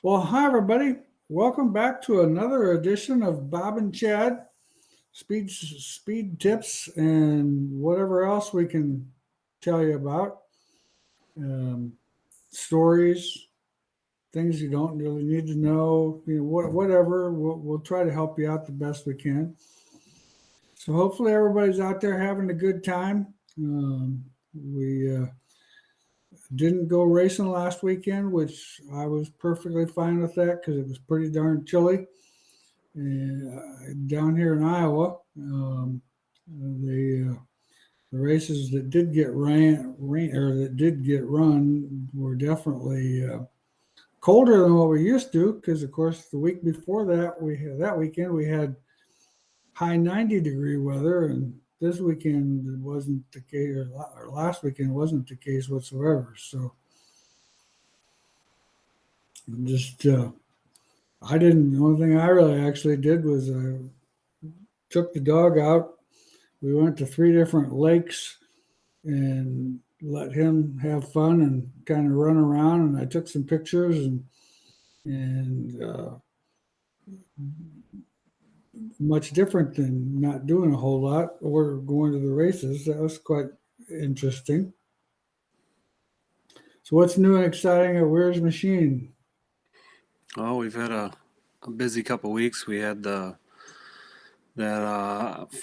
Well, hi everybody. Welcome back to another edition of Bob and Chad speed tips and whatever else we can tell you about. Um, Stories, things you don't really need to know. Whatever. We'll try to help you out the best we can. So hopefully everybody's out there having a good time. We didn't go racing last weekend, which I was perfectly fine with that because it was pretty darn chilly. Down here in Iowa, the races that did get run were definitely colder than what we used to. Because of course, the week before that weekend we had high 90-degree weather, and this weekend it wasn't the case, or last weekend wasn't the case whatsoever. So just I didn't. The only thing I really actually did was I took the dog out. We went to three different lakes and let him have fun and kind of run around. And I took some pictures and much different than not doing a whole lot or going to the races. That was quite interesting. So, what's new and exciting at Weir's Machine? Well, we've had a busy couple weeks. We had that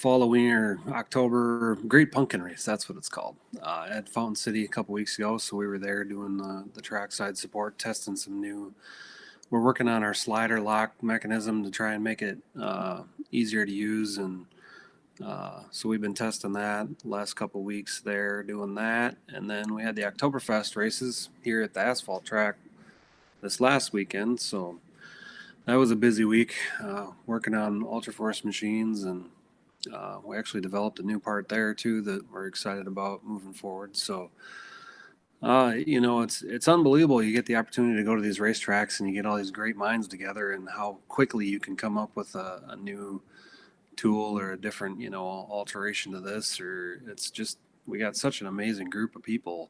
Halloween or October Great Pumpkin Race. That's what it's called. At Fountain City a couple weeks ago. So we were there doing the trackside support, testing some new. We're working on our slider lock mechanism to try and make it easier to use, and so we've been testing that last couple weeks there, doing that, and then we had the Oktoberfest races here at the asphalt track this last weekend. So that was a busy week working on Ultraforce machines, and we actually developed a new part there too that we're excited about moving forward. So, it's unbelievable. You get the opportunity to go to these racetracks and you get all these great minds together, and how quickly you can come up with a new tool or a different, alteration to this. Or it's just we got such an amazing group of people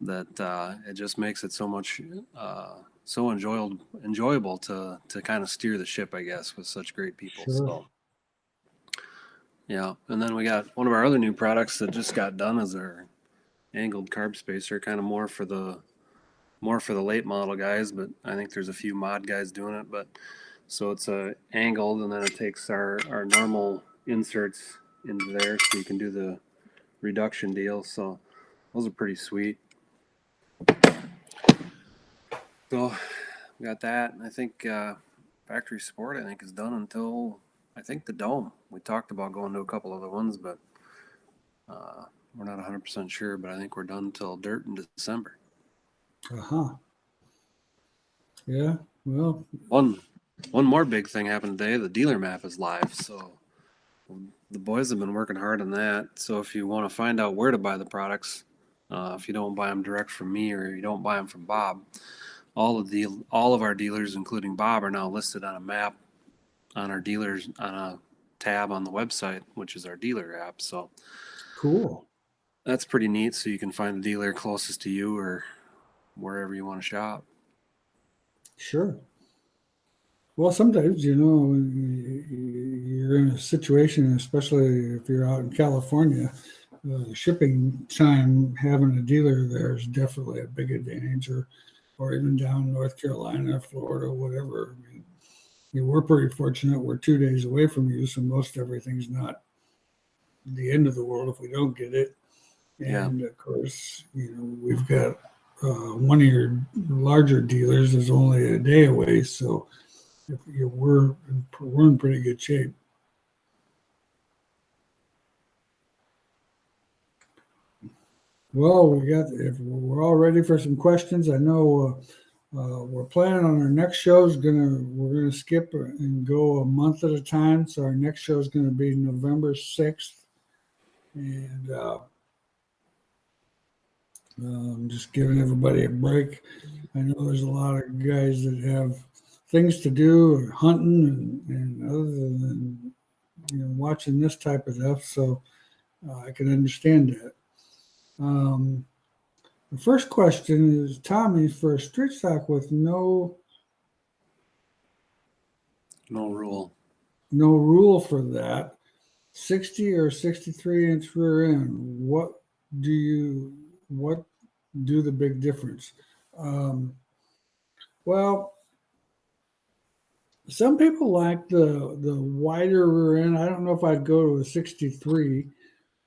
that it just makes it so much so enjoyable to kind of steer the ship, I guess, with such great people. Sure. So yeah, and then we got one of our other new products that just got done is our angled carb spacer, kind of more for the late model guys, but I think there's a few mod guys doing it. But so it's angled, and then it takes our normal inserts into there, so you can do the reduction deal. So those are pretty sweet. So we got that. And I think factory support, I think, is done until I think the Dome. We talked about going to a couple other ones, but we're not 100% sure. But I think we're done until Dirt in December. Uh-huh. Yeah. Well, One more big thing happened today. The dealer map is live, so the boys have been working hard on that. So if you want to find out where to buy the products, if you don't buy them direct from me or you don't buy them from Bob, all of our dealers, including Bob, are now listed on a map on our dealers on a tab on the website, which is our dealer app. So cool. that's pretty neat. So you can find the dealer closest to you or wherever you want to shop. Sure. Well, sometimes, you're in a situation, especially if you're out in California, shipping time, having a dealer there is definitely a big advantage, or even down North Carolina, Florida, whatever. I mean, we're pretty fortunate. We're 2 days away from you, so most everything's not the end of the world if we don't get it. Yeah. And of course, we've got one of your larger dealers is only a day away, so we're in pretty good shape. Well, if we're all ready for some questions. I know we're planning on our next show we're gonna skip and go a month at a time. So our next show is gonna be November 6th, and I'm just giving everybody a break. I know there's a lot of guys that have things to do, or hunting, and other than watching this type of stuff. So I can understand that. The first question is Tommy for a street stock with no No rule. No rule for that. 60 or 63-inch rear end. Do what do the big difference? Um, well, some people like the wider rear end. I don't know if I'd go to a 63.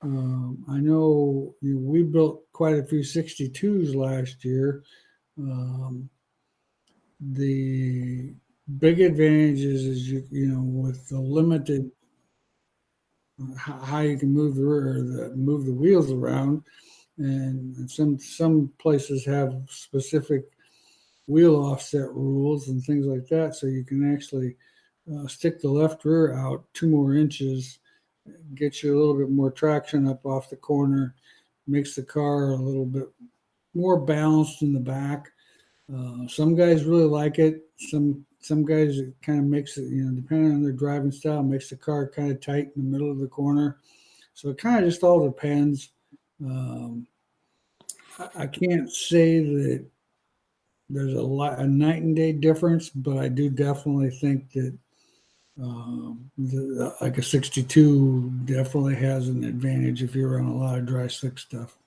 I know, we built quite a few 62s last year. Um, the big advantage is with the limited how you can move the rear, move the wheels around, and some places have specific wheel offset rules and things like that, so you can actually stick the left rear out 2 more inches, get you a little bit more traction up off the corner, makes the car a little bit more balanced in the back. Some guys really like it. Some guys, it kind of makes it, depending on their driving style, makes the car kind of tight in the middle of the corner. So it kind of just all depends. Um, I can't say that there's a night and day difference, but I do definitely think that like a 62 definitely has an advantage if you're on a lot of dry slick stuff.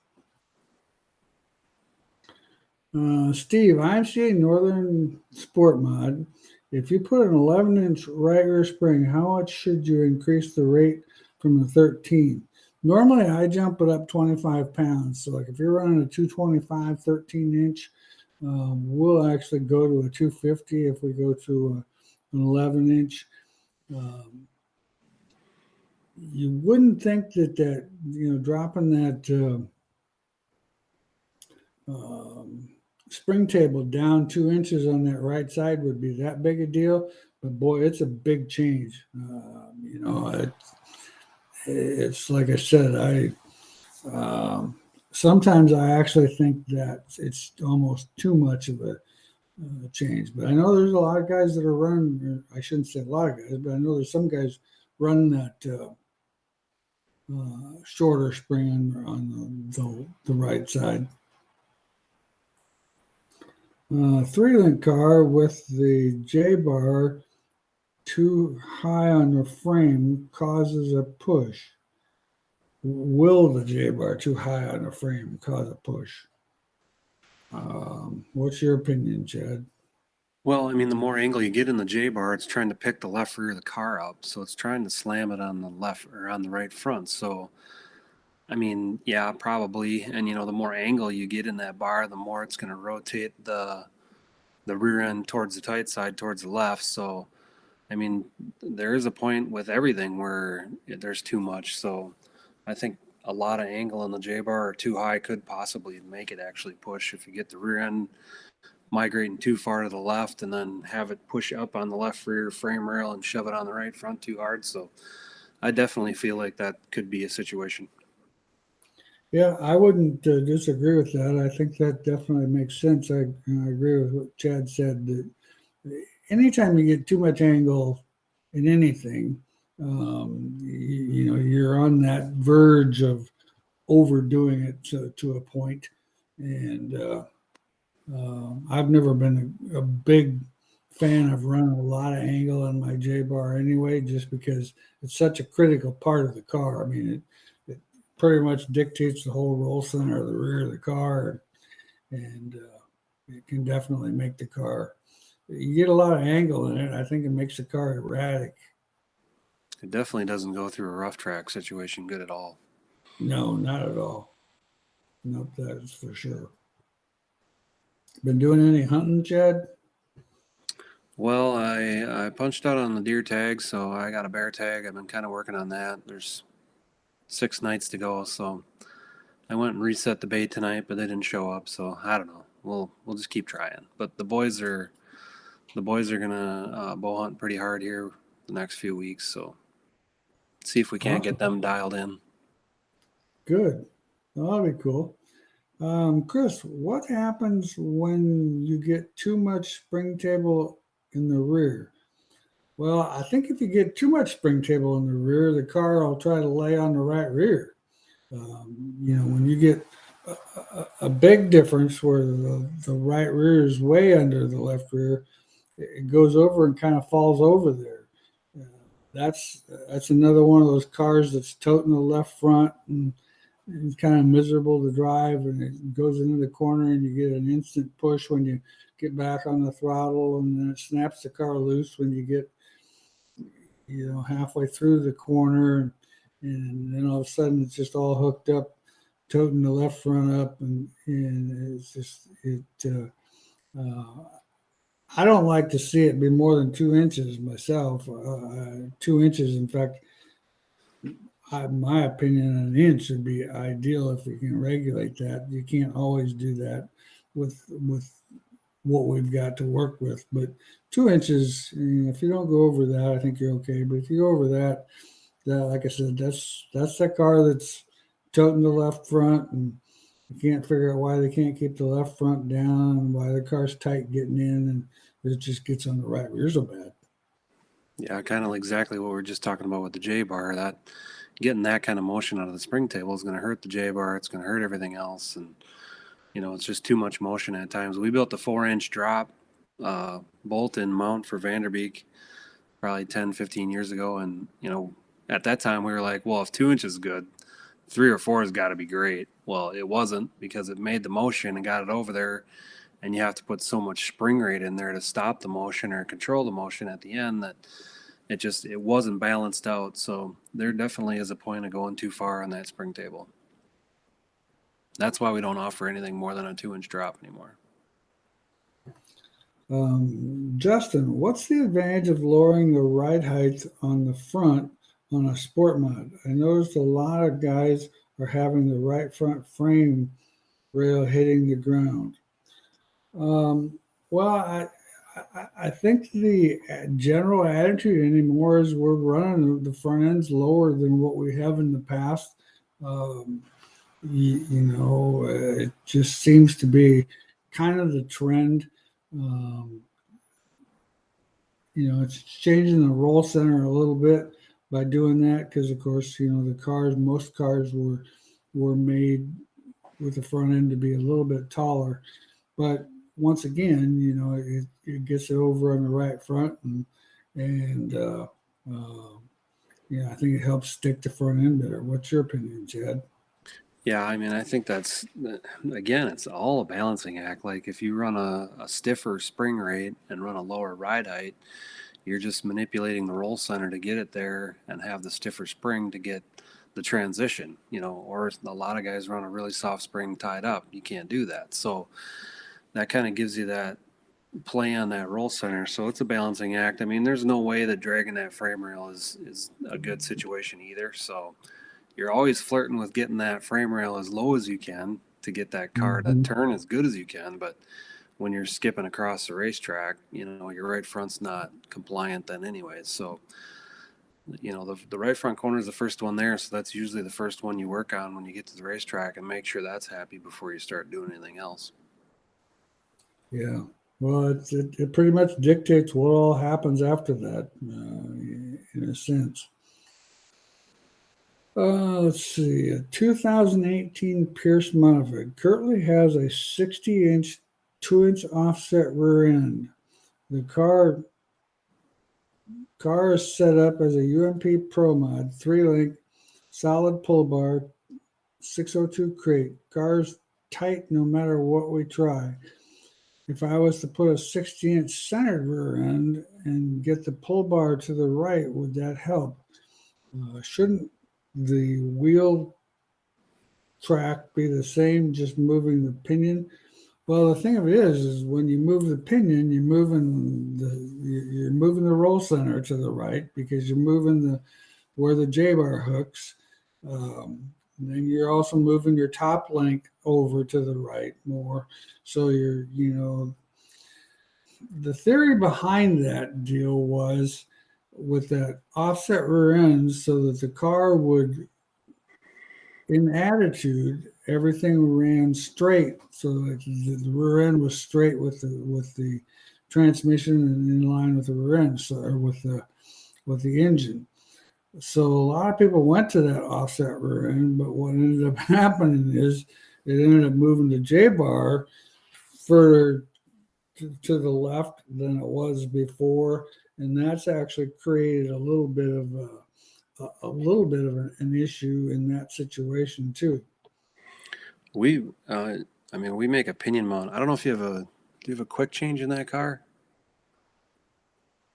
Steve, I'm seeing Northern Sport Mod. If you put an 11-inch right rear spring, how much should you increase the rate from the 13? Normally, I jump it up 25 pounds. So, like if you're running a 225 13-inch, we'll actually go to a 250 if we go to an 11-inch. You wouldn't think that dropping that spring table down 2 inches on that right side would be that big a deal, but boy, it's a big change. It's like I said, sometimes I actually think that it's almost too much of a change. But I know there's a lot of guys that are running. I shouldn't say a lot of guys, but I know there's some guys running that shorter spring on the right side. 3-link car with the JBar too high on the frame causes a push. Will the JBar too high on the frame cause a push? What's your opinion, Chad? Well, I mean, the more angle you get in the J bar, it's trying to pick the left rear of the car up. So it's trying to slam it on the left or on the right front. So, I mean, yeah, probably. And, the more angle you get in that bar, the more it's going to rotate the rear end towards the tight side, towards the left. So, I mean, there is a point with everything where there's too much. So I think a lot of angle in the J bar or too high could possibly make it actually push if you get the rear end migrating too far to the left and then have it push up on the left rear frame rail and shove it on the right front too hard. So I definitely feel like that could be a situation. Yeah, I wouldn't disagree with that. I think that definitely makes sense. I agree with what Chad said, that anytime you get too much angle in anything, you're on that verge of overdoing it to a point. And I've never been a big fan of running a lot of angle on my J bar anyway, just because it's such a critical part of the car. I mean, it pretty much dictates the whole roll center of the rear of the car, and it can definitely make the car. You get a lot of angle in it, I think it makes the car erratic. It definitely doesn't go through a rough track situation good at all. No, not at all. Nope, that is for sure. Been doing any hunting, Chad? Well, I punched out on the deer tag, so I got a bear tag. I've been kind of working on that. There's 6 nights to go, so I went and reset the bait tonight, but they didn't show up. So I don't know. We'll just keep trying. But the boys are gonna bow hunt pretty hard here the next few weeks. So see if we can't get them dialed in. Good. Well, that'll be cool. Chris, what happens when you get too much spring table in the rear? Well, I think if you get too much spring table in the rear, the car will try to lay on the right rear. When you get a big difference where the right rear is way under the left rear, it goes over and kind of falls over there. that's another one of those cars that's toting the left front, and it's kind of miserable to drive, and it goes into the corner, and you get an instant push when you get back on the throttle, and then it snaps the car loose when you get halfway through the corner, and then all of a sudden it's just all hooked up, toting the left front up, and it's just I don't like to see it be more than 2 inches myself. 2 inches, in fact, my opinion, an inch would be ideal if we can regulate that. You can't always do that with what we've got to work with, but 2 inches, if you don't go over that, I think you're okay. But if you go over that, like I said, that's that car that's toting the left front, and you can't figure out why they can't keep the left front down, and why the car's tight getting in, and it just gets on the right rear so bad. Yeah, kind of exactly what we were just talking about with the JBar. That getting that kind of motion out of the spring table is going to hurt the JBar. It's going to hurt everything else, and it's just too much motion at times. We built a 4-inch drop bolt-in mount for Vanderbeek probably 10, 15 years ago, and at that time we were like, well, if 2 inches is good, 3 or 4 has got to be great. Well, it wasn't, because it made the motion and got it over there, and you have to put so much spring rate in there to stop the motion or control the motion at the end that it wasn't balanced out. So there definitely is a point of going too far on that spring table. That's why we don't offer anything more than a 2-inch drop anymore. Justin, what's the advantage of lowering the ride height on the front on a sport mod? I noticed a lot of guys are having the right front frame rail hitting the ground. Well, I think the general attitude anymore is we're running the front ends lower than what we have in the past. It just seems to be kind of the trend. It's changing the roll center a little bit by doing that, because of course, most cars were made with the front end to be a little bit taller, but once again, it gets it over on the right front, and I think it helps stick the front end better. What's your opinion, Chad? Yeah, I think that's, again, it's all a balancing act. Like if you run a stiffer spring rate and run a lower ride height, you're just manipulating the roll center to get it there and have the stiffer spring to get the transition, or a lot of guys run a really soft spring tied up. You can't do that. So that kind of gives you that play on that roll center. So it's a balancing act. There's no way that dragging that frame rail is a good situation either. So you're always flirting with getting that frame rail as low as you can to get that car to turn as good as you can. But when you're skipping across the racetrack, your right front's not compliant then anyways. So, the right front corner is the first one there. So that's usually the first one you work on when you get to the racetrack, and make sure that's happy before you start doing anything else. Yeah. Well, it pretty much dictates what all happens after that, in a sense. Let's see. A 2018 Pierce Modified currently has a 60-inch, 2-inch offset rear end. The car is set up as a UMP Pro Mod, 3-link, solid pull bar, 602 crate. Car's tight no matter what we try. If I was to put a 60-inch centered rear end and get the pull bar to the right, would that help? Shouldn't the wheel track be the same, just moving the pinion? Well, the thing of it is when you move the pinion, you're moving the roll center to the right, because you're moving where the JBar hooks. Then you're also moving your top link over to the right more. So the theory behind that deal was with that offset rear end, so that the car would, in attitude, everything ran straight, so that the rear end was straight with the transmission and in line with the rear end, or with the engine. So a lot of people went to that offset rear end, but what ended up happening is it ended up moving the JBar further to the left than it was before, and that's actually created a little bit of an issue in that situation too. We, we make a pinion mount. I don't know if do you have a quick change in that car?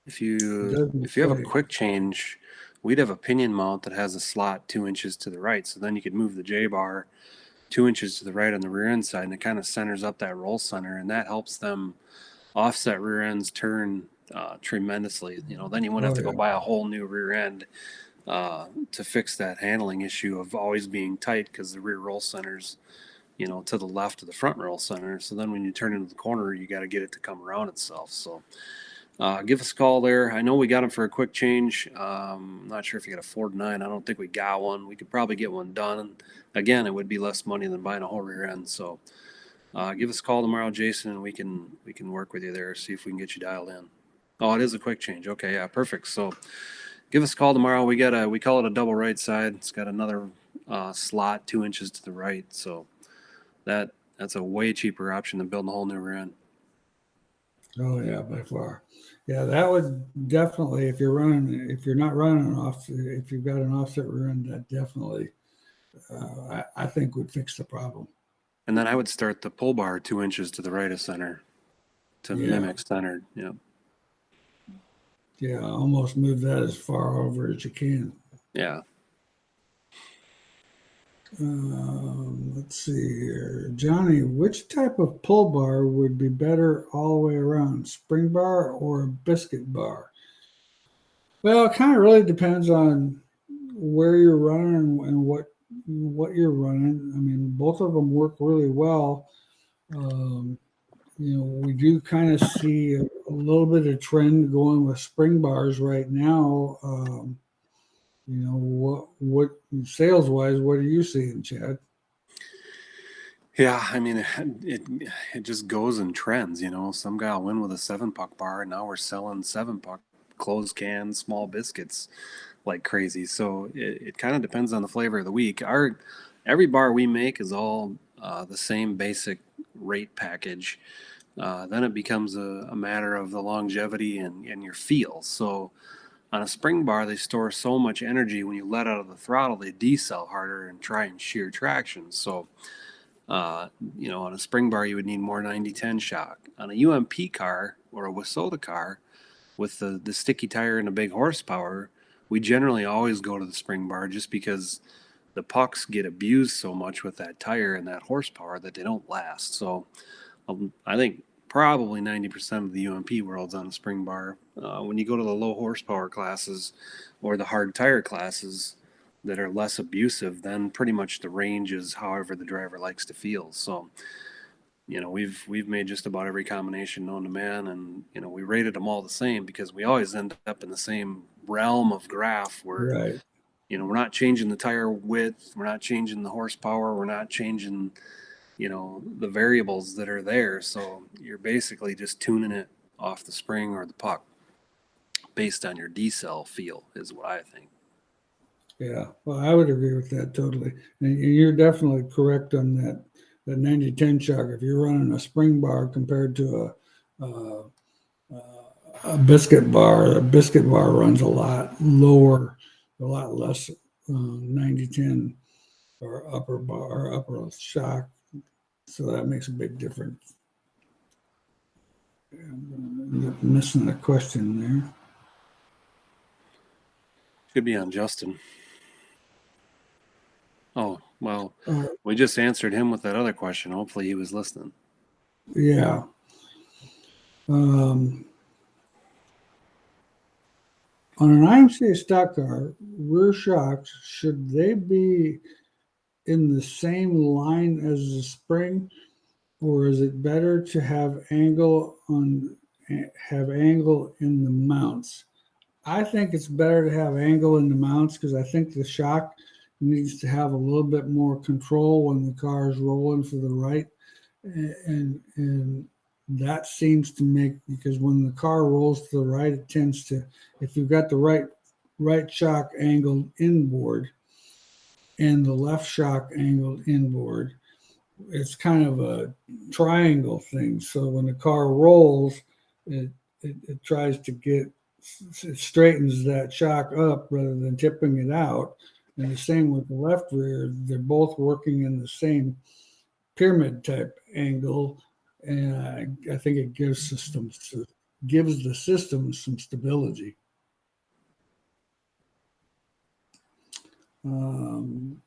If It you doesn't have a say. quick change, we'd have a pinion mount that has a slot 2 inches to the right. So then you could move the JBar 2 inches to the right on the rear end side, and it kind of centers up that roll center, and that helps them offset rear ends turn tremendously. Then you wouldn't have Oh to go yeah, buy a whole new rear end to fix that handling issue of always being tight because the rear roll centers, to the left of the front roll center. So then when you turn into the corner, you got to get it to come around itself. So give us a call there. I know we got them for a quick change. I'm not sure if you got a Ford 9. I don't think we got one. We could probably get one done. Again, it would be less money than buying a whole rear end. So give us a call tomorrow, Jason, and we can work with you there, see if we can get you dialed in. Oh, it is a quick change. Okay, yeah, perfect. So give us a call tomorrow. We call it a double right side. It's got another slot 2 inches to the right. So that's a way cheaper option than building a whole new rear end. oh yeah, by far. Yeah, that would definitely, if you're not running if you've got an offset rear end, that definitely, I think would fix the problem. And then I would start the pull bar 2 inches to the right of center to mimic centered. Yeah. Yeah, almost move that as far over as you can. Yeah. Let's see here. Johnny, which type of pull bar would be better all the way around? Spring bar or a biscuit bar? Well, it kind of really depends on where you're running and what you're running. I mean, both of them work really well. Um, we do kind of see a little bit of trend going with spring bars right now. What sales wise, what are you seeing, Chad? Yeah, I mean, it just goes in trends. Some guy will win with a 7-puck bar, and now we're selling 7-puck closed can small biscuits like crazy. So it kind of depends on the flavor of the week. Every bar we make is all the same basic rate package. Then it becomes a matter of the longevity and your feel. So on a spring bar, they store so much energy when you let out of the throttle, they decel harder and try and shear traction. So on a spring bar, you would need more 90-10 shock. On a UMP car or a Wasota car with the sticky tire and a big horsepower, we generally always go to the spring bar just because the pucks get abused so much with that tire and that horsepower that they don't last. So I think probably 90% of the UMP world's on a spring bar. When you go to the low horsepower classes or the hard tire classes, that are less abusive, then pretty much the range is however the driver likes to feel. So, we've made just about every combination known to man, and we rated them all the same because we always end up in the same realm of graph where Right. we're not changing the tire width, we're not changing the horsepower, we're not changing the variables that are there. So you're basically just tuning it off the spring or the puck based on your decel feel is what I think. Yeah, well, I would agree with that totally. And you're definitely correct on that 90-10 shock. If you're running a spring bar compared to a biscuit bar runs a lot lower, a lot less 90-10 or upper bar or upper shock. So that makes a big difference. I'm missing a question there. Should be on Justin. Oh, well, we just answered him with that other question. Hopefully he was listening. Yeah. On an IMCA stock car, rear shocks, should they be in the same line as the spring, or is it better to have angle in the mounts? I think it's better to have angle in the mounts because I think the shock needs to have a little bit more control when the car is rolling for the right, and that seems to make, because when the car rolls to the right, it tends to, if you've got the right shock angled inboard and the left shock angled inboard, it's kind of a triangle thing. So when the car rolls, it tries to it straightens that shock up rather than tipping it out. And the same with the left rear, they're both working in the same pyramid type angle, and I think it gives the system some stability. Um,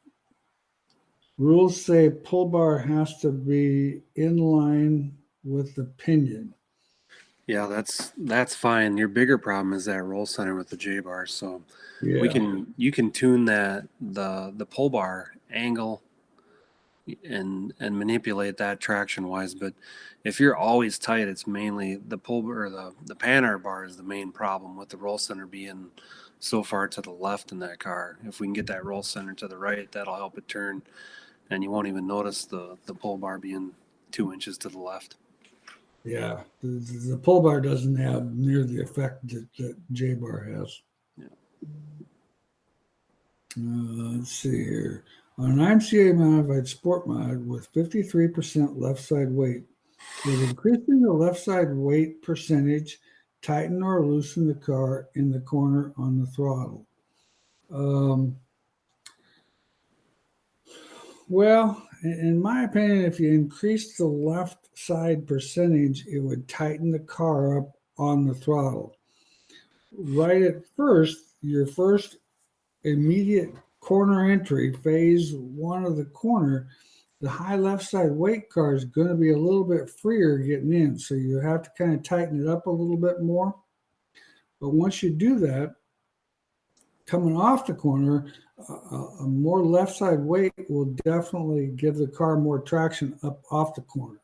Rules say pull bar has to be in line with the pinion. Yeah, that's fine. Your bigger problem is that roll center with the JBar. So Yeah, you can tune that the pull bar angle and manipulate that traction wise. But if you're always tight, it's mainly the pull or the panhard bar is the main problem with the roll center being so far to the left in that car. If we can get that roll center to the right, that'll help it turn, and you won't even notice the pull bar being 2 inches to the left. yeah. The pull bar doesn't have near the effect that J bar has. Yeah. Let's see here. On an IMCA modified sport mod with 53% left side weight, with increasing the left side weight percentage, tighten or loosen the car in the corner on the throttle. Um, well, in my opinion, if you increase the left side percentage, it would tighten the car up on the throttle. Right at first, your first immediate corner entry, phase one of the corner, the high left side weight car is going to be a little bit freer getting in. So you have to kind of tighten it up a little bit more. But once you do that, coming off the corner, a more left side weight will definitely give the car more traction up off the corner.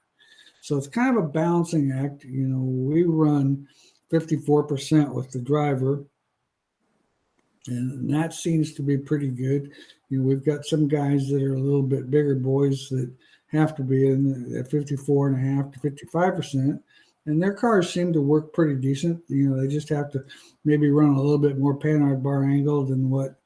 So it's kind of a balancing act. You know, we run 54% with the driver, and that seems to be pretty good. You know, we've got some guys that are a little bit bigger boys that have to be in at 54.5 to 55%, and their cars seem to work pretty decent. You know, they just have to maybe run a little bit more panhard bar angle than what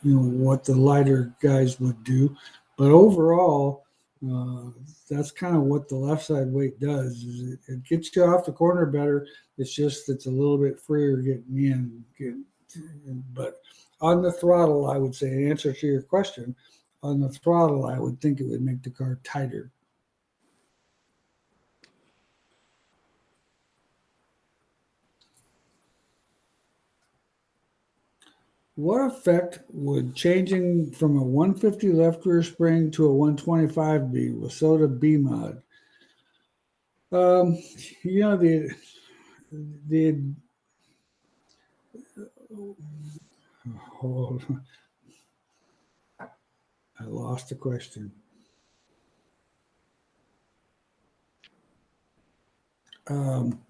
what the lighter guys would do. But overall, uh, that's kind of what the left side weight does. Is it gets you off the corner better. It's a little bit freer getting in. But on the throttle, I would say, in answer to your question, on the throttle, I would think it would make the car tighter. What effect would changing from a 150 left rear spring to a 125 be with Soda B mod? Um, you know the hold on. I lost the question. Um,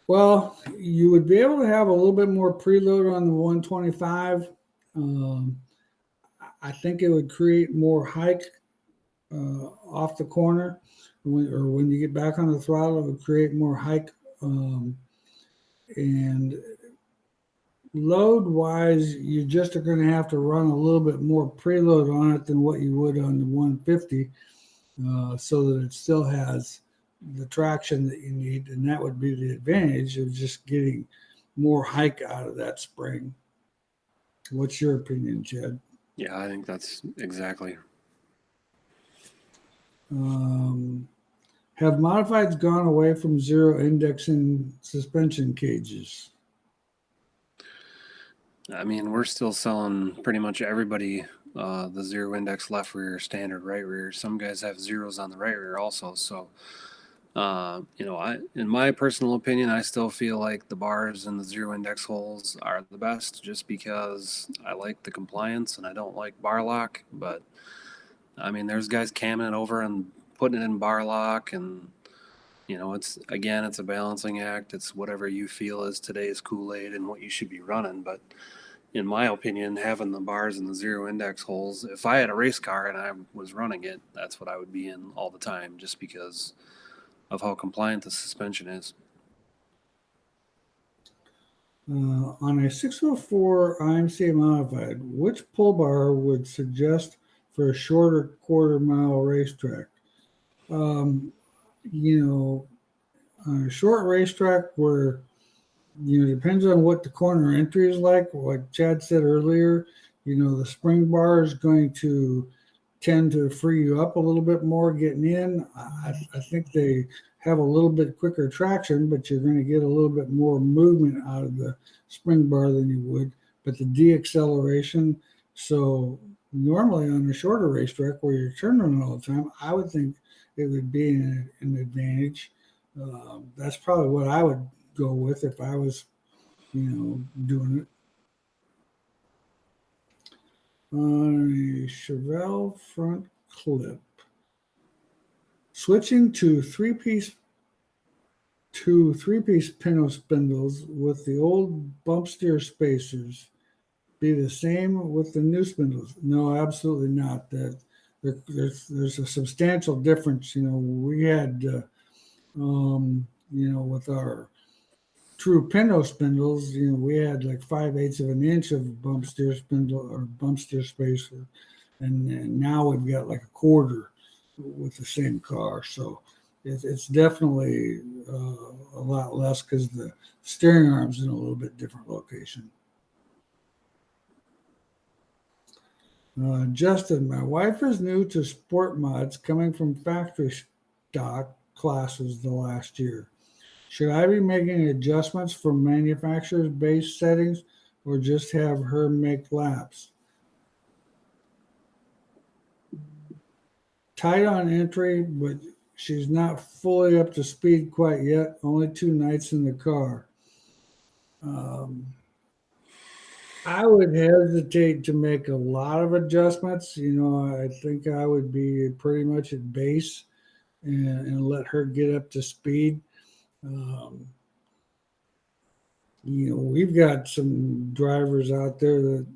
well, you would be able to have a little bit more preload on the 125. Um, I think it would create more hike off the corner, when you get back on the throttle, it would create more hike. And load wise, you just are going to have to run a little bit more preload on it than what you would on the 150, so that it still has the traction that you need. And that would be the advantage of just getting more hike out of that spring. What's your opinion, Jed? Yeah, I think that's exactly. Have modifieds gone away from zero indexing suspension cages? I mean, we're still selling pretty much everybody the zero index left rear, standard right rear. Some guys have zeros on the right rear also. So, in my personal opinion, I still feel like the bars and the zero index holes are the best, just because I like the compliance and I don't like bar lock. But I mean, there's guys camming it over and putting it in bar lock, and it's a balancing act. It's whatever you feel is today's Kool-Aid and what you should be running. But in my opinion, having the bars and the zero index holes, if I had a race car and I was running it, that's what I would be in all the time, just because of how compliant the suspension is. On a 604 IMCA modified, which pull bar would suggest for a shorter quarter-mile racetrack. You know, on a short racetrack where, depends on what the corner entry is like Chad said earlier, the spring bar is going to tend to free you up a little bit more getting in. I think they have a little bit quicker traction, but you're going to get a little bit more movement out of the spring bar than you would. But the deacceleration, so normally on a shorter racetrack where you're turning all the time, I would think it would be an advantage. That's probably what I would go with if I was, doing it. On a Chevelle front clip, switching to three-piece pinto spindles with the old bump steer spacers be the same with the new spindles? No, absolutely not. There's a substantial difference. We had with our true pinto spindles, we had like 5/8 of an inch of bump steer spindle or bump steer spacer, and now we've got like a quarter with the same car. So it's definitely a lot less because the steering arm's in a little bit different location. Justin, my wife is new to sport mods coming from factory stock classes the last year. Should I be making adjustments for manufacturer's base settings or just have her make laps? Tight on entry, but she's not fully up to speed quite yet. Only 2 nights in the car. I would hesitate to make a lot of adjustments. I think I would be pretty much at base and let her get up to speed. We've got some drivers out there that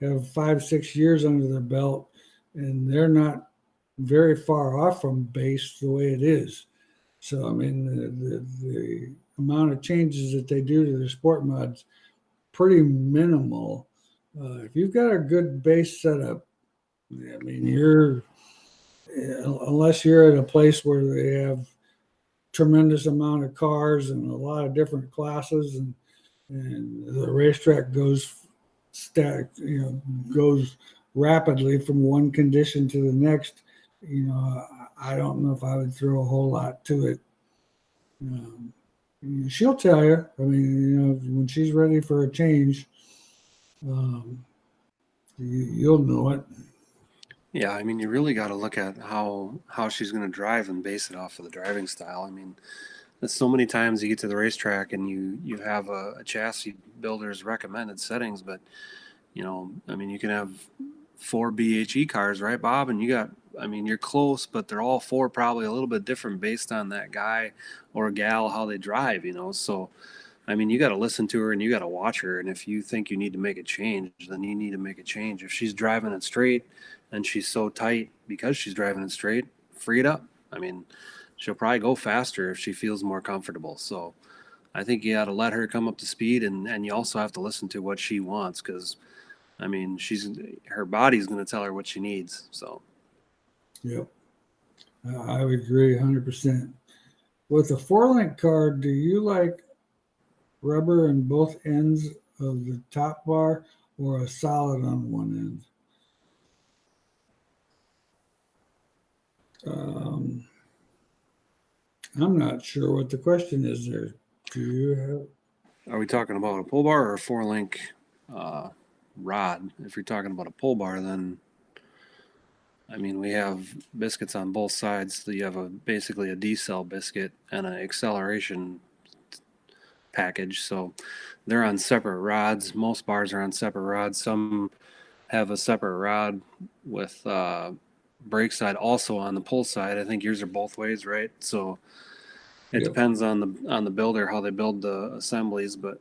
have 5-6 years under their belt, and they're not very far off from base the way it is. So, I mean, the amount of changes that they do to their sport mods, pretty minimal. If you've got a good base setup, I mean, unless you're at a place where they have tremendous amount of cars and a lot of different classes, and the racetrack goes goes rapidly from one condition to the next. I don't know if I would throw a whole lot to it. She'll tell you. I mean, when she's ready for a change, you'll know it. Yeah, I mean, you really got to look at how she's going to drive and base it off of the driving style. I mean, there's so many times you get to the racetrack and you have a chassis builder's recommended settings, but I mean, you can have 4 BHE cars, right, Bob? And you're close, but they're all 4 probably a little bit different based on that guy or gal, how they drive, So, I mean, you got to listen to her and you got to watch her. And if you think you need to make a change, then you need to make a change. If she's driving it straight and she's so tight because she's driving it straight, free it up. I mean, she'll probably go faster if she feels more comfortable. So I think you got to let her come up to speed, and you also have to listen to what she wants because, I mean, her body's going to tell her what she needs. So. Yep. I would agree 100%. With a 4-link car, do you like rubber in both ends of the top bar or a solid on one end? I'm not sure what the question is there. Do you have? Are we talking about a pull bar or a 4-link rod? If you're talking about a pull bar, then I mean, we have biscuits on both sides. So you have basically a decel biscuit and an acceleration package. So they're on separate rods. Most bars are on separate rods. Some have a separate rod with brake side also on the pull side. I think yours are both ways, right? So it depends on the builder how they build the assemblies, but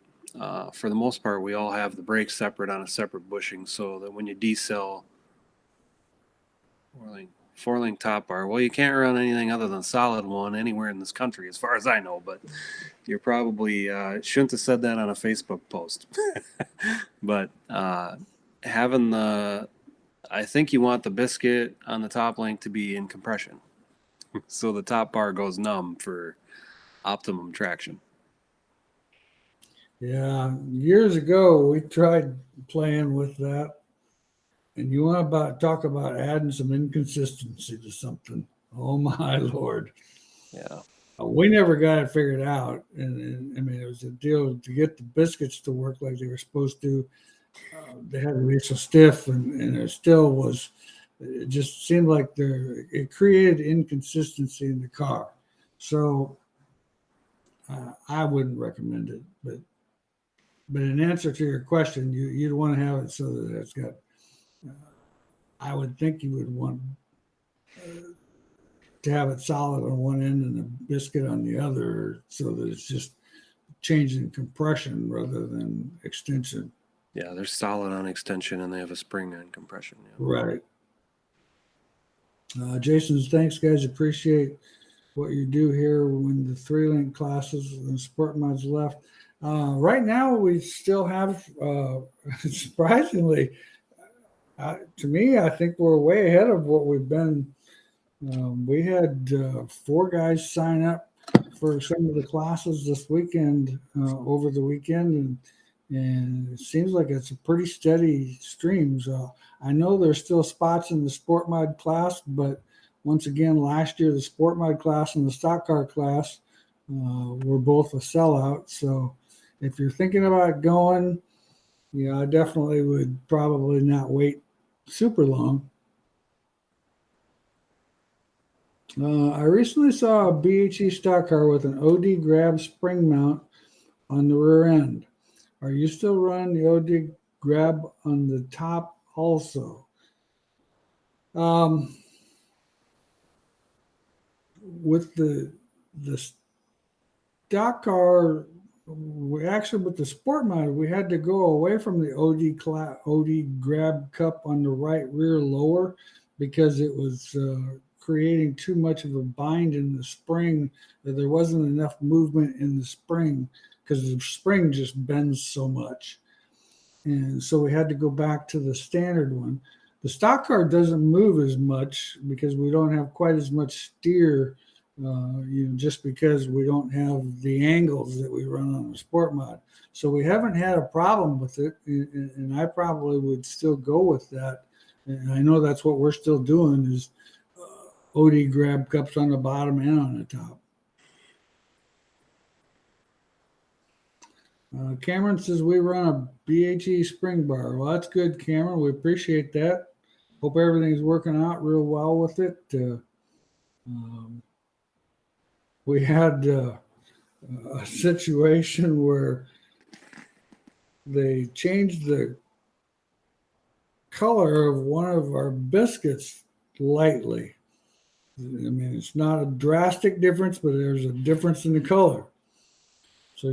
for the most part, we all have the brakes separate on a separate bushing, so that when you decel 4-link top bar, well, you can't run anything other than solid one anywhere in this country, as far as I know. But you're probably shouldn't have said that on a Facebook post. But having the I think you want the Biscuit on the top link to be in compression. So the top bar goes numb for optimum traction. Yeah, years ago we tried playing with that, and you want to talk about adding some inconsistency to something. Oh my Lord. Yeah. We never got it figured out. And I mean, it was a deal to get the biscuits to work like they were supposed to. They had to be so stiff, and it still was. It just seemed like it created inconsistency in the car. So I wouldn't recommend it. But in answer to your question, you'd want to have it so that it's got. Uh, I would think you would want to have it solid on one end and a biscuit on the other, so that it's just changing compression rather than extension. Yeah, they're solid on extension and they have a spring on compression. Yeah. Right. Jason's thanks, guys. Appreciate what you do here when the 3-link classes and sport mods left. Right now, we still have, surprisingly, to me, I think we're way ahead of what we've been. We had 4 guys sign up for some of the classes this weekend, over the weekend, and it seems like it's a pretty steady stream. So I know there's still spots in the sport mod class, but once again, last year the sport mod class and the stock car class were both a sellout. So if you're thinking about going, I definitely would probably not wait super long. I recently saw a BHE stock car with an OD grab spring mount on the rear end. Are you still running the OD grab on the top also? With the stock car, we actually, with the sport mod, we had to go away from the OD grab cup on the right rear lower because it was creating too much of a bind in the spring, that there wasn't enough movement in the spring because the spring just bends so much. And so we had to go back to the standard one. The stock car doesn't move as much because we don't have quite as much steer, just because we don't have the angles that we run on the sport mod. So we haven't had a problem with it, and I probably would still go with that. And I know that's what we're still doing is OD grab cups on the bottom and on the top. Cameron says we run a BHE spring bar. Well, that's good, Cameron. We appreciate that. Hope everything's working out real well with it. We had a situation where they changed the color of one of our biscuits lightly. I mean, it's not a drastic difference, but there's a difference in the color. So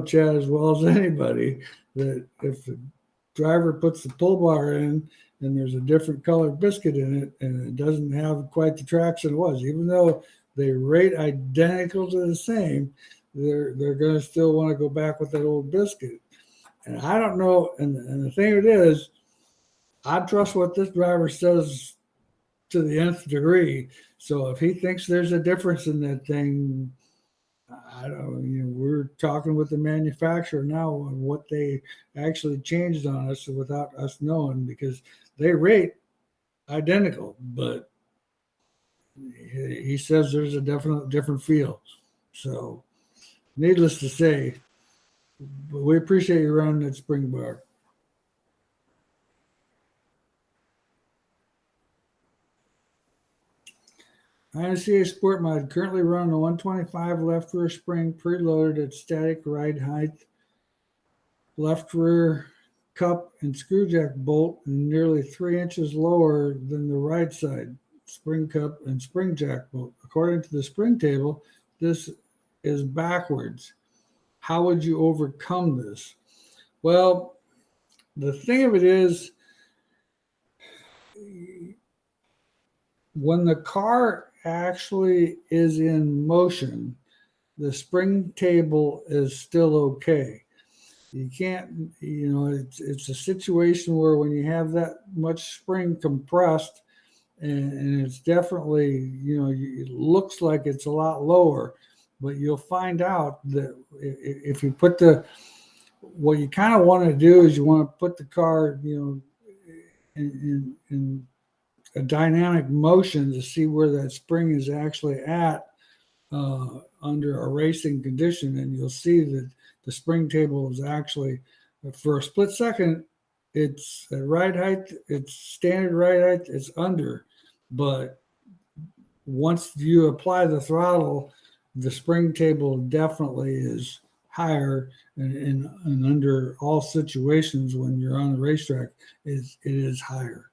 Chad, as well as anybody, that if the driver puts the pull bar in and there's a different colored biscuit in it and it doesn't have quite the traction it was, even though they rate identical to the same, they're going to still want to go back with that old biscuit. And I don't know. And the thing it is, I trust what this driver says to the nth degree. So if he thinks there's a difference in that thing, I don't know, we're talking with the manufacturer now on what they actually changed on us without us knowing, because they rate identical, but he says there's a definite different feel. So needless to say, we appreciate you running that spring bar. INCA Sport Mod currently running a 125 left rear spring preloaded at static ride height, left rear cup and screw jack bolt, and nearly 3 inches lower than the right side spring cup and spring jack bolt. According to the spring table, this is backwards. How would you overcome this? Well, the thing of it is, when the car actually is in motion, the spring table is still okay. You can't, it's a situation where when you have that much spring compressed, and it's definitely, it looks like it's a lot lower, but you'll find out that if you put what you kind of want to do is you want to put the car, in a dynamic motion to see where that spring is actually at under a racing condition, and you'll see that the spring table is actually, for a split second, it's at right height, it's standard right height, it's under, but once you apply the throttle, the spring table definitely is higher, and under all situations when you're on the racetrack, it is higher.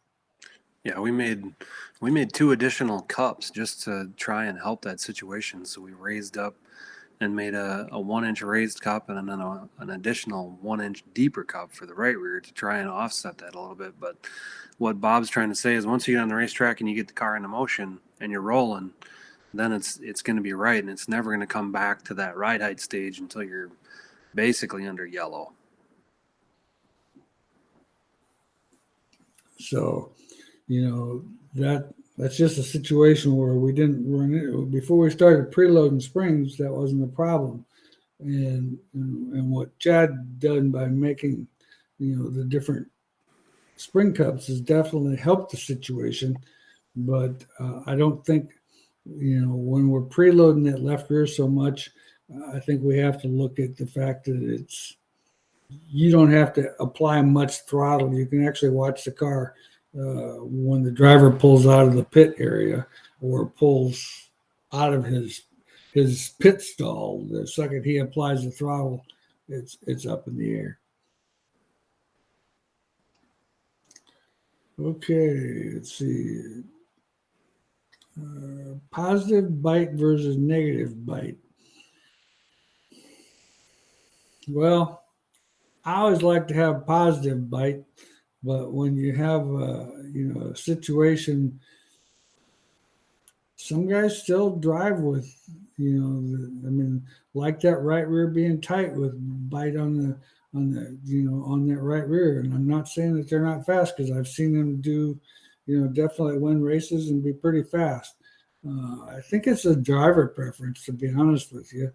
Yeah, we made 2 additional cups just to try and help that situation. So we raised up and made a 1-inch raised cup, and then an additional 1-inch deeper cup for the right rear to try and offset that a little bit. But what Bob's trying to say is once you get on the racetrack and you get the car into motion and you're rolling, then it's going to be right, and it's never going to come back to that ride height stage until you're basically under yellow. So, that's just a situation where we didn't run it before we started preloading springs. That wasn't a problem, and what Chad done by making, the different spring cups has definitely helped the situation. But I don't think, when we're preloading that left rear so much, I think we have to look at the fact that you don't have to apply much throttle. You can actually watch the car when the driver pulls out of the pit area or pulls out of his pit stall. The second he applies the throttle, it's up in the air. Okay, let's see. Positive bite versus negative bite. Well, I always like to have positive bite, but when you have a situation, some guys still drive with, like that right rear being tight with bite on that right rear. And I'm not saying that they're not fast, because I've seen them do, definitely win races and be pretty fast. I think it's a driver preference, to be honest with you.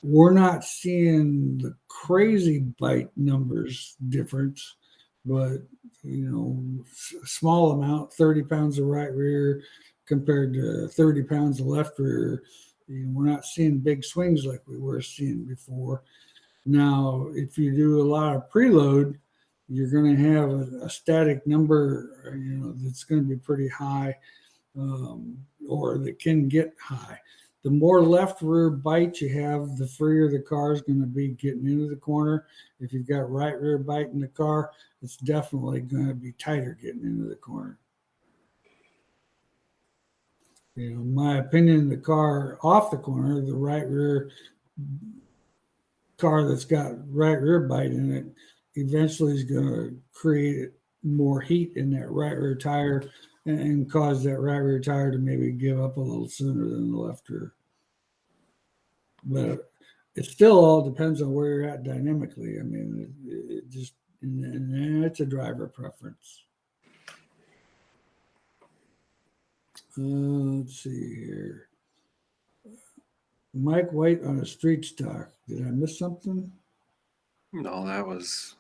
We're not seeing the crazy bite numbers difference, but a small amount, 30 pounds of right rear compared to 30 pounds of left rear. We're not seeing big swings like we were seeing before. Now, if you do a lot of preload, you're going to have a static number, that's going to be pretty high, or that can get high. The more left rear bite you have, the freer the car is going to be getting into the corner. If you've got right rear bite in the car, it's definitely going to be tighter getting into the corner. My opinion, the car off the corner, the right rear car that's got right rear bite in it, eventually is going to create more heat in that right rear tire and cause that right rear tire to maybe give up a little sooner than the left rear. But it still all depends on where you're at dynamically. I mean, it just, and it's a driver preference. Let's see here. Mike White on a street stock. Did I miss something? No, that was.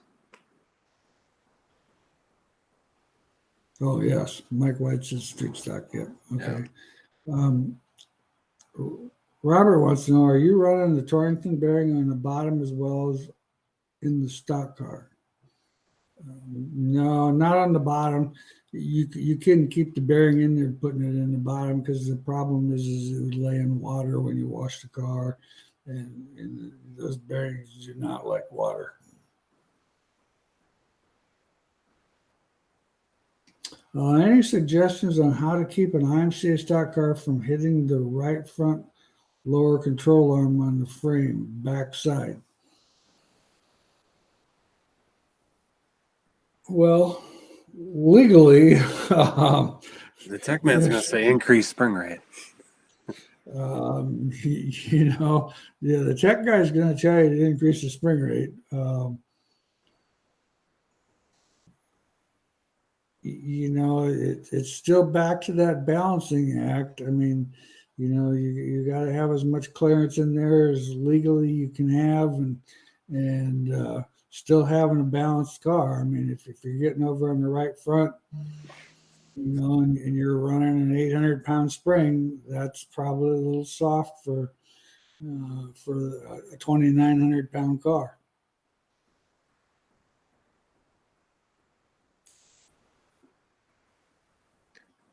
Oh, yes. Mike White's a street stock. Yeah. Okay. Yeah. Robert wants to know, are you running the Torrington bearing on the bottom as well as in the stock car? No, not on the bottom. You can keep the bearing in there, putting it in the bottom, because the problem is it would lay in water when you wash the car, and those bearings do not like water. Any suggestions on how to keep an IMCA stock car from hitting the right front lower control arm on the frame backside? Well, legally, the tech man's going to say increase spring rate. Yeah, the tech guy is going to tell you to increase the spring rate. It's still back to that balancing act. I mean, you got to have as much clearance in there as legally you can have, and still having a balanced car. I mean, if you're getting over on the right front, and you're running an 800-pound spring, that's probably a little soft for a 2,900-pound car.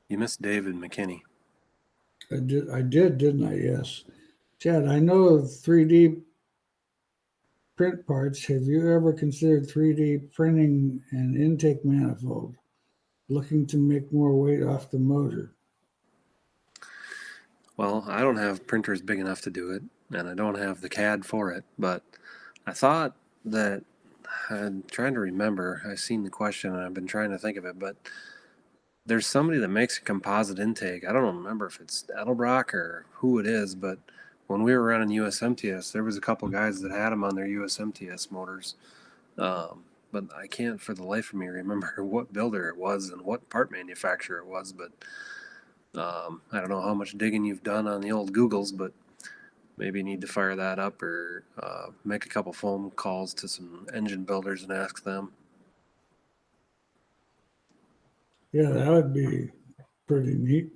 You missed David McKinney. I did, didn't I? Yes. Chad, I know of 3D print parts. Have you ever considered 3D printing an intake manifold, looking to make more weight off the motor? Well, I don't have printers big enough to do it, and I don't have the CAD for it, but I thought that I'm trying to remember. I've seen the question and I've been trying to think of it, but there's somebody that makes a composite intake. I don't remember if it's Edelbrock or who it is, but when we were running USMTS, there was a couple guys that had them on their USMTS motors. But I can't for the life of me remember what builder it was and what part manufacturer it was. But I don't know how much digging you've done on the old Googles, but maybe you need to fire that up or make a couple phone calls to some engine builders and ask them. Yeah, that would be pretty neat.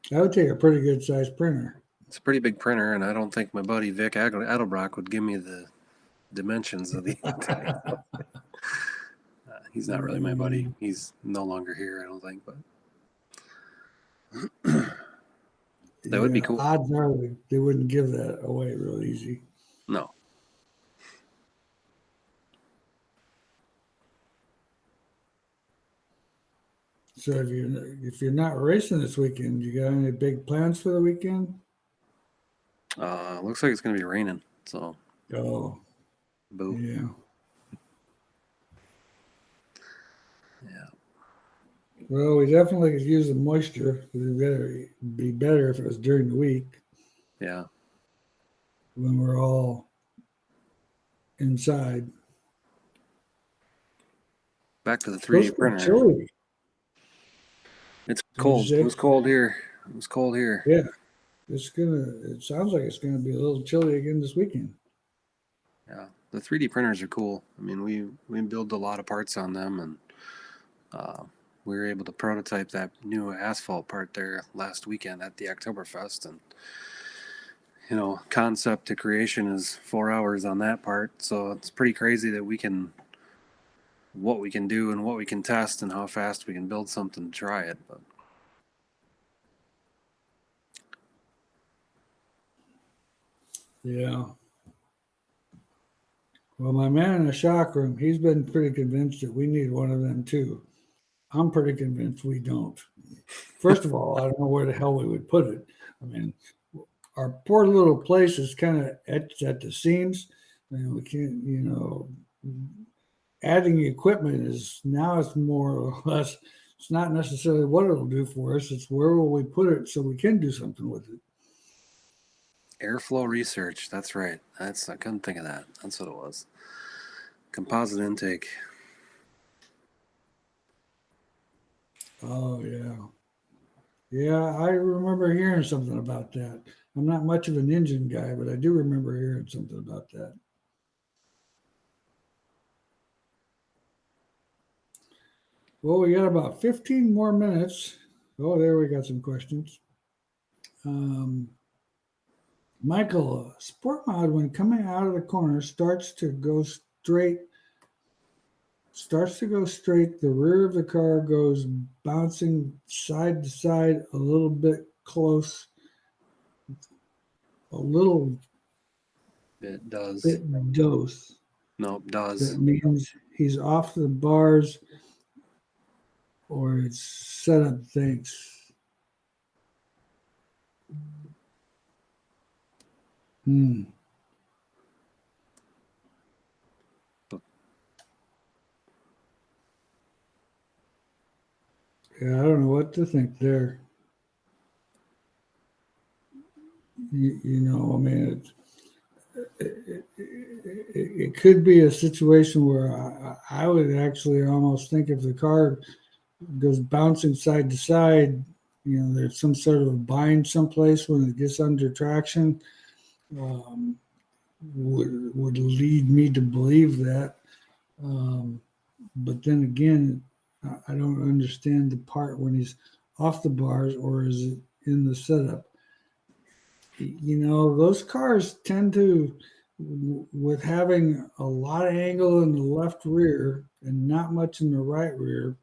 That would take a pretty good sized printer. It's a pretty big printer, and I don't think my buddy Vic Adelbrock would give me the dimensions of the intake. He's not really my buddy. He's no longer here, I don't think, but that would be cool. Odds are they wouldn't give that away real easy. No. So if you're not racing this weekend, you got any big plans for the weekend? Looks like it's going to be raining, so. Oh, boo. Yeah. Yeah. Well, we definitely could use the moisture. It'd be better if it was during the week. Yeah. When we're all inside. Back to the 3D printer. Chilly. It's cold. It was cold here. It was cold here. Yeah. It sounds like it's gonna be a little chilly again this weekend. Yeah. The 3D printers are cool. I mean, we build a lot of parts on them, and we were able to prototype that new asphalt part there last weekend at the Oktoberfest, and concept to creation is 4 hours on that part. So it's pretty crazy that what we can do and what we can test and how fast we can build something to try it. But yeah. Well, my man in the shock room, he's been pretty convinced that we need one of them too. I'm pretty convinced we don't. First of all, I don't know where the hell we would put it. I mean, our poor little place is kind of etched at the seams. And we can't, adding equipment is now it's more or less, it's not necessarily what it'll do for us, it's where will we put it so we can do something with it. Airflow research, that's right. I couldn't think of that. That's what it was. Composite intake. Oh, yeah. Yeah, I remember hearing something about that. I'm not much of an engine guy, but I do remember hearing something about that. Well, we got about 15 more minutes. Oh, there we got some questions. Michael, sport mod when coming out of the corner starts to go straight. The rear of the car goes bouncing side to side a little bit close. A little It does. bit dose. No, it does. That means he's off the bars or it's set up things. Yeah, I don't know what to think there. you know, I mean, it could be a situation where I would actually almost think if the car goes bouncing side to side, you know, there's some sort of a bind someplace when it gets under traction. Um, would lead me to believe that. Um, but then again, I don't understand the part when he's off the bars or is it in the setup. You know, those cars tend to, with having a lot of angle in the left rear and not much in the right rear,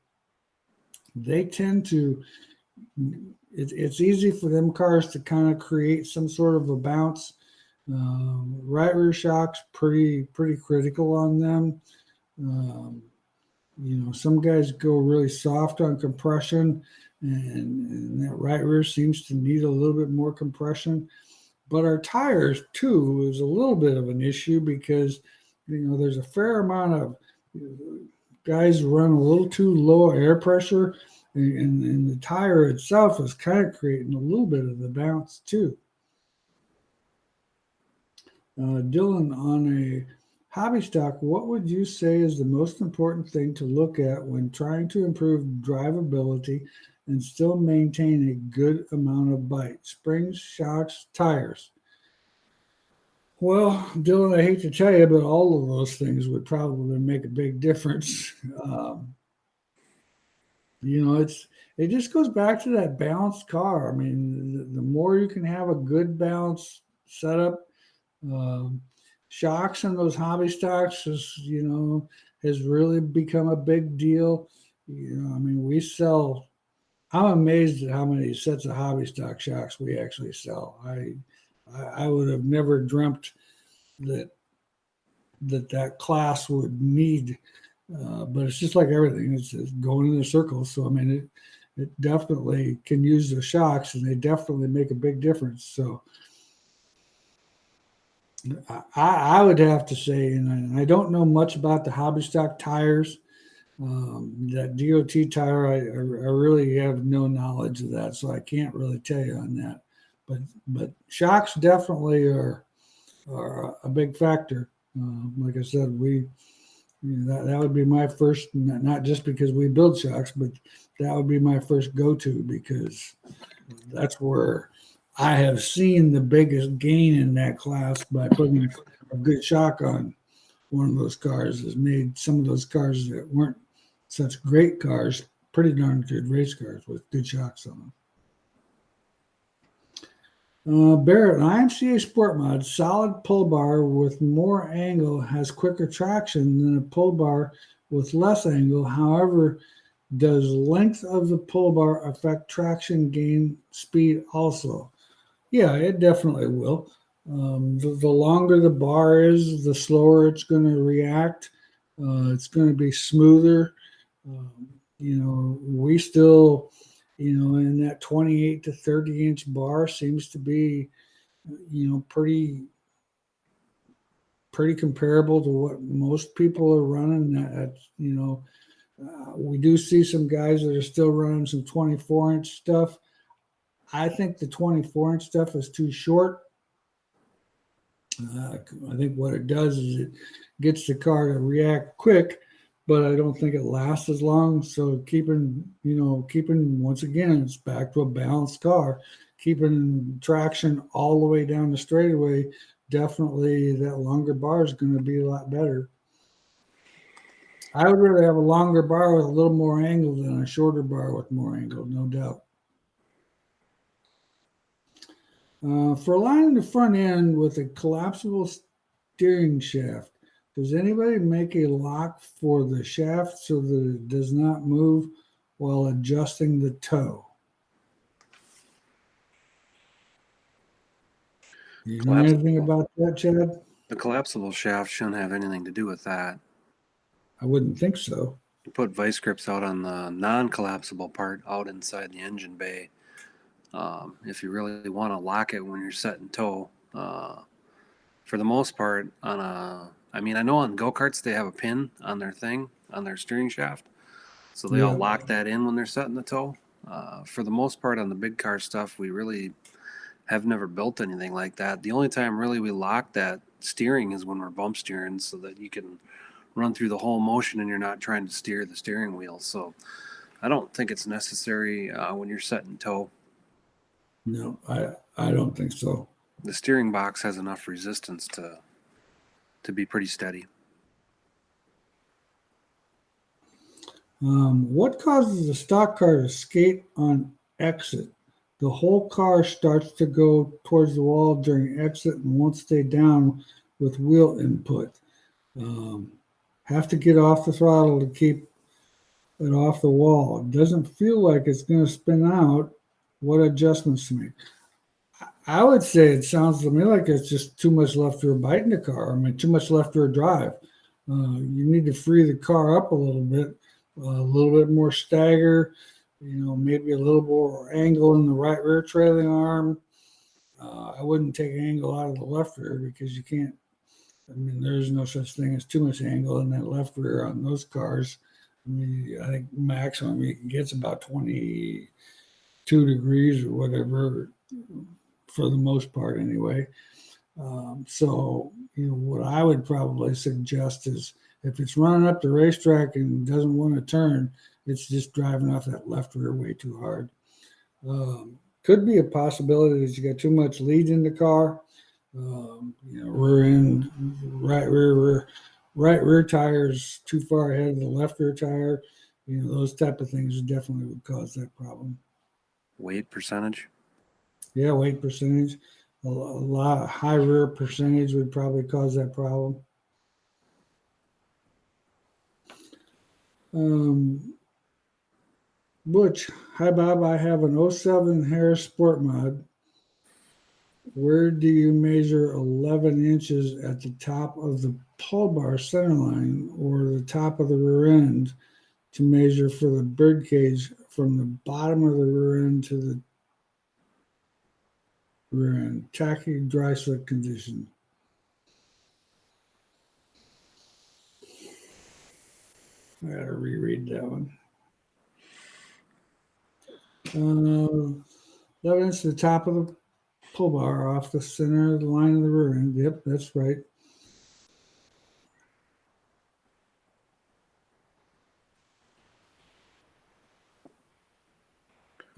they tend to, it's easy for them cars to kind of create some sort of a bounce. Right rear shocks pretty critical on them. Um, you know, some guys go really soft on compression, and that right rear seems to need a little bit more compression. But our tires too is a little bit of an issue because you know there's a fair amount of guys run a little too low air pressure, and the tire itself is kind of creating a little bit of the bounce too. Dylan, on a hobby stock, what would you say is the most important thing to look at when trying to improve drivability and still maintain a good amount of bite? Springs, shocks, tires. Well, Dylan, I hate to tell you, but all of those things would probably make a big difference. You know, it just goes back to that balanced car. I mean, the more you can have a good balanced setup, um, shocks and those hobby stocks is has really become a big deal. You know, I mean, we sell. I'm amazed at how many sets of hobby stock shocks we actually sell. I would have never dreamt that that class would need. But it's just like everything; it's going in a circle. So I mean, it definitely can use the shocks, and they definitely make a big difference. So I would have to say, and I don't know much about the hobby stock tires. That DOT tire, I really have no knowledge of that, so I can't really tell you on that. But shocks definitely are a big factor. Like I said, that would be my first, not just because we build shocks, but that would be my first go to because that's where I have seen the biggest gain in that class by putting a good shock on one of those cars. Has made some of those cars that weren't such great cars pretty darn good race cars with good shocks on them. Barrett, an IMCA Sport Mod solid pull bar with more angle has quicker traction than a pull bar with less angle. However, does length of the pull bar affect traction gain speed also? Yeah, it definitely will. The longer the bar is, the slower it's going to react. It's going to be smoother. Um, you know, we still, in that 28 to 30-inch bar seems to be, pretty comparable to what most people are running. We do see some guys that are still running some 24-inch stuff. I think the 24-inch stuff is too short. I think what it does is it gets the car to react quick, but I don't think it lasts as long. So keeping once again, it's back to a balanced car, keeping traction all the way down the straightaway. Definitely, that longer bar is going to be a lot better. I would rather have a longer bar with a little more angle than a shorter bar with more angle, no doubt. For aligning the front end with a collapsible steering shaft, does anybody make a lock for the shaft so that it does not move while adjusting the toe? You know anything Collapsible. about that, Chad? The collapsible shaft shouldn't have anything to do with that. I wouldn't think so. You put vice grips out on the non-collapsible part out inside the engine bay. If you really want to lock it when you're setting tow, for the most part, I mean, I know on go-karts they have a pin on their thing, on their steering shaft. So they all Yeah. lock that in when they're setting the tow. For the most part, on the big car stuff, we really have never built anything like that. The only time really we lock that steering is when we're bump steering, so that you can run through the whole motion and you're not trying to steer the steering wheel. So I don't think it's necessary when you're set in tow. No, I don't think so. The steering box has enough resistance to be pretty steady. What causes the stock car to skate on exit? The whole car starts to go towards the wall during exit and won't stay down with wheel input. Have to get off the throttle to keep it off the wall. It doesn't feel like it's going to spin out. What adjustments to make? I would say it sounds to me like it's just too much left rear bite in the car. I mean, too much left rear drive. You need to free the car up a little bit more stagger, maybe a little more angle in the right rear trailing arm. I wouldn't take angle out of the left rear because you can't. I mean, there's no such thing as too much angle in that left rear on those cars. I mean, I think maximum you can get is about 22 degrees or whatever, for the most part anyway. So, what I would probably suggest is if it's running up the racetrack and doesn't want to turn, it's just driving off that left rear way too hard. Could be a possibility that you got too much lead in the car. Rear end, right rear tires too far ahead of the left rear tire. Those type of things definitely would cause that problem. Weight percentage? Yeah, weight percentage. A lot high rear percentage would probably cause that problem. Butch, hi Bob, I have an 07 Harris Sport Mod. Where do you measure 11 inches at the top of the pull bar center line or the top of the rear end to measure for the bird cage from the bottom of the rear end to the rear end? Tacky dry slick condition. I gotta reread that one. 11 inches to the top of the pull bar off the center of the line of the rear end. Yep, that's right.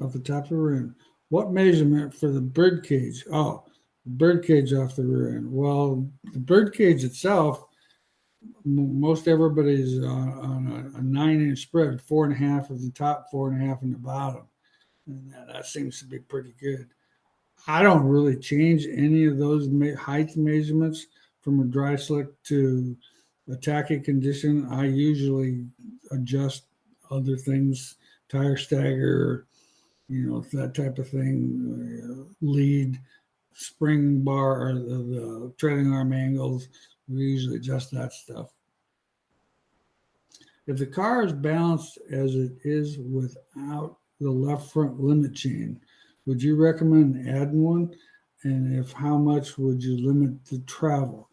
Off the top of the rear end. What measurement for the bird cage? Oh, the bird cage off the rear end. Well, the bird cage itself, most everybody's on a 9-inch spread, 4.5 at the top, 4.5 in the bottom. And that seems to be pretty good. I don't really change any of those height measurements from a dry slick to a tacky condition. I usually adjust other things, tire stagger, that type of thing, lead, spring bar, or the trailing arm angles. We usually adjust that stuff. If the car is balanced as it is without the left front limit chain, would you recommend adding one? And if how much would you limit the travel?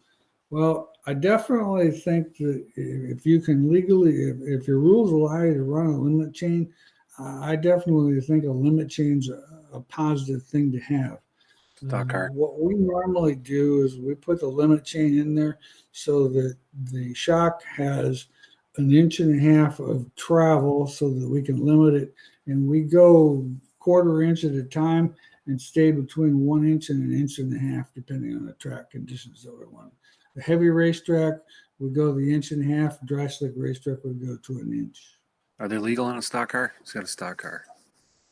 Well, I definitely think that if you can legally, if your rules allow you to run a limit chain, I definitely think a limit chain's a positive thing to have. Stock car. What we normally do is we put the limit chain in there so that the shock has 1.5 inches of travel so that we can limit it. And we go 1/4 inch at a time and stay between 1 inch and 1.5 inches, depending on the track conditions that we want. The heavy racetrack, we go the 1.5 inch. Dry slick racetrack, we go to 1 inch. Are they legal on a stock car? It's got a stock car.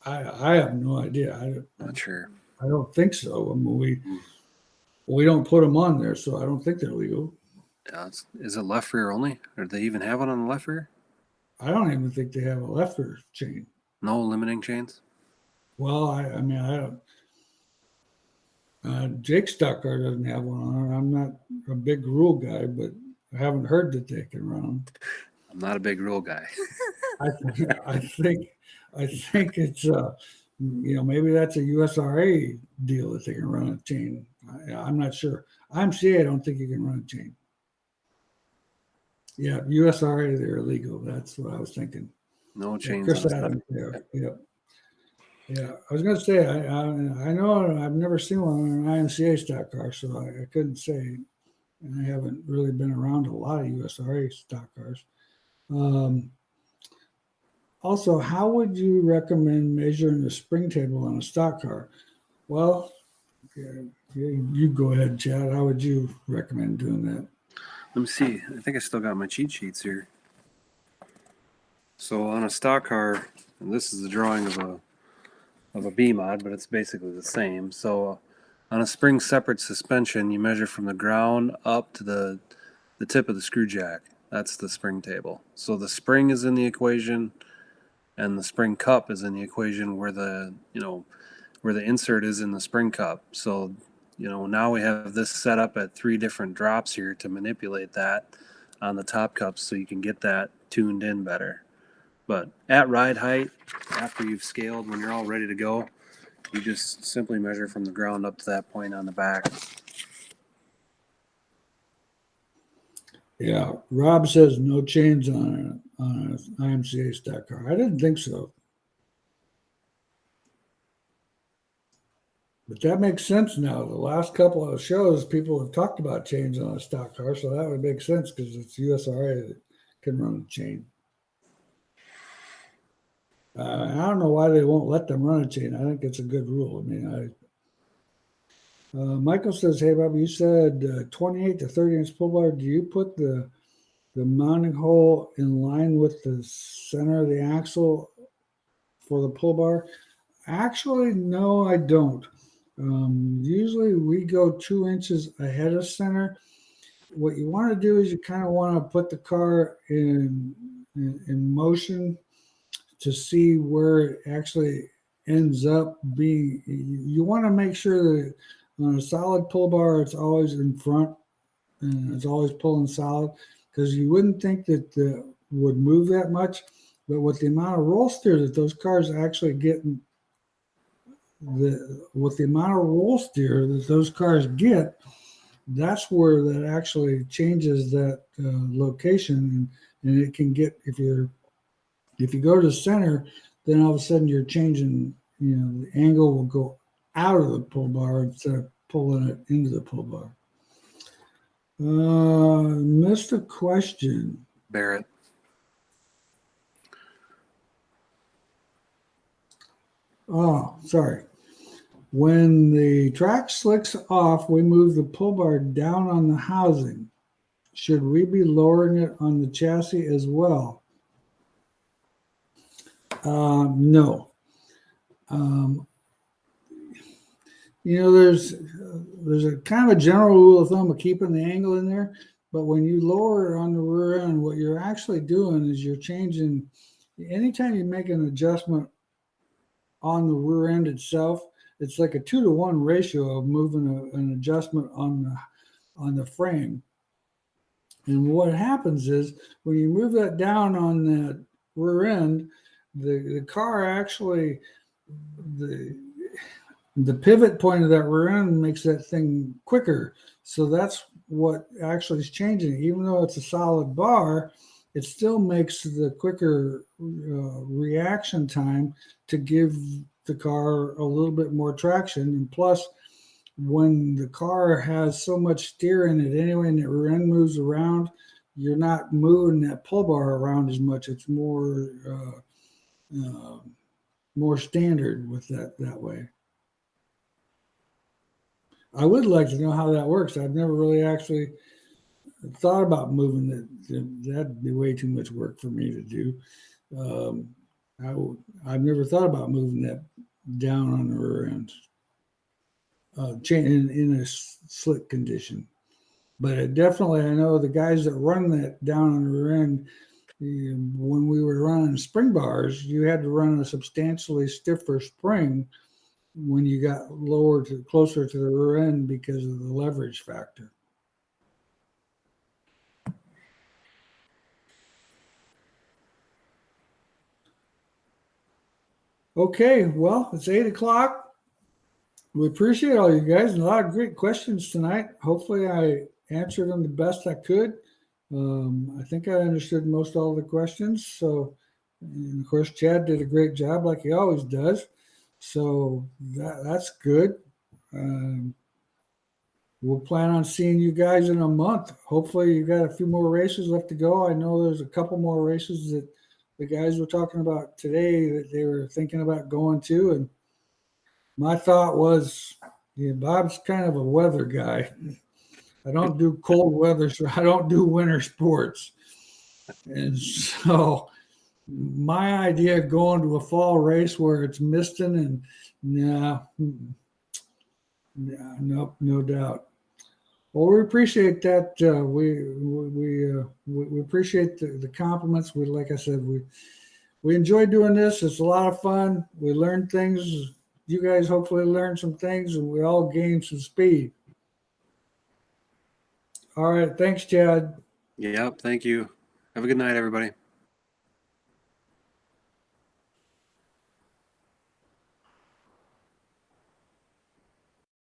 I have no idea. Not sure. I don't think so. I mean, we don't put them on there, so I don't think they're legal. Is it left rear only? Or do they even have one on the left rear? I don't even think they have a left rear chain. No limiting chains? Well, I mean, I don't. Jake's stock car doesn't have one on it. I'm not a big rule guy, but I haven't heard that they can run them. I'm not a big rule guy. I think it's maybe that's a USRA deal that they can run a chain. I'm not sure. IMCA, I don't think you can run a chain. Yeah, USRA, they're illegal. That's what I was thinking. No chains. Chris Adams, yeah. Yeah, I was going to say I know I've never seen one on an IMCA stock car, so I couldn't say, and I haven't really been around a lot of USRA stock cars. Um, Also, how would you recommend measuring the spring table on a stock car? Well, yeah, you go ahead, Chad. How would you recommend doing that? Let me see. I think I still got my cheat sheets here. So on a stock car, and this is a drawing of a B mod, but it's basically the same. So on a spring separate suspension, you measure from the ground up to the tip of the screw jack. That's the spring table. So the spring is in the equation, and the spring cup is in the equation where where the insert is in the spring cup. So now we have this set up at 3 different drops here to manipulate that on the top cups, so you can get that tuned in better. But at ride height, after you've scaled, when you're all ready to go, you just simply measure from the ground up to that point on the back. Yeah, Rob says no chains on an IMCA stock car. I didn't think so, but that makes sense now. The last couple of shows, people have talked about chains on a stock car, so that would make sense because it's USRA that can run a chain. I don't know why they won't let them run a chain. I think it's a good rule. I mean, Michael says, "Hey, Bob, you said 28 to 30-inch pull bar. Do you put the mounting hole in line with the center of the axle for the pull bar?" Actually, no, I don't. Usually, we go 2 inches ahead of center. What you want to do is you kind of want to put the car in motion to see where it actually ends up being. You want to make sure that on a solid pull bar, it's always in front and it's always pulling solid, because you wouldn't think that would move that much, but with the amount of roll steer that those cars actually get, with the amount of roll steer that those cars get, that's where that actually changes that location, and it can get, if you go to the center, then all of a sudden you're changing, the angle will go out of the pull bar instead of pulling it into the pull bar. Missed a question. Barrett. Oh, sorry. When the track slicks off, we move the pull bar down on the housing. Should we be lowering it on the chassis as well? No. There's a kind of a general rule of thumb of keeping the angle in there, but when you lower it on the rear end, what you're actually doing is you're changing. Anytime you make an adjustment on the rear end itself, it's like a 2-to-1 ratio of moving an adjustment on the frame. And what happens is when you move that down on that rear end, the car actually, the pivot point of that rear end makes that thing quicker. So that's what actually is changing. Even though it's a solid bar, it still makes the quicker reaction time to give the car a little bit more traction. And plus, when the car has so much steer in it anyway, and the rear end moves around, you're not moving that pull bar around as much. It's more standard with that way. I would like to know how that works. I've never really actually thought about moving it. That'd be way too much work for me to do. I've never thought about moving that down on the rear end, in a slick condition. But I know the guys that run that down on the rear end, when we were running spring bars, you had to run a substantially stiffer spring when you got closer to the rear end because of the leverage factor. Okay, well, it's 8:00. We appreciate all you guys and a lot of great questions tonight. Hopefully I answered them the best I could. I think I understood most all the questions. So, and of course, Chad did a great job like he always does. So that's good. Um, we'll plan on seeing you guys in a month. Hopefully, you got a few more races left to go. I know there's a couple more races that the guys were talking about today that they were thinking about going to. And my thought was, yeah, Bob's kind of a weather guy. I don't do cold weather, so I don't do winter sports. And so my idea of going to a fall race where it's misting and nah, nope, no doubt. Well, we appreciate that. We appreciate the compliments. We, like I said, we enjoy doing this. It's a lot of fun. We learn things. You guys hopefully learn some things, and we all gain some speed. All right, thanks, Chad. Yep. Thank you. Have a good night, everybody.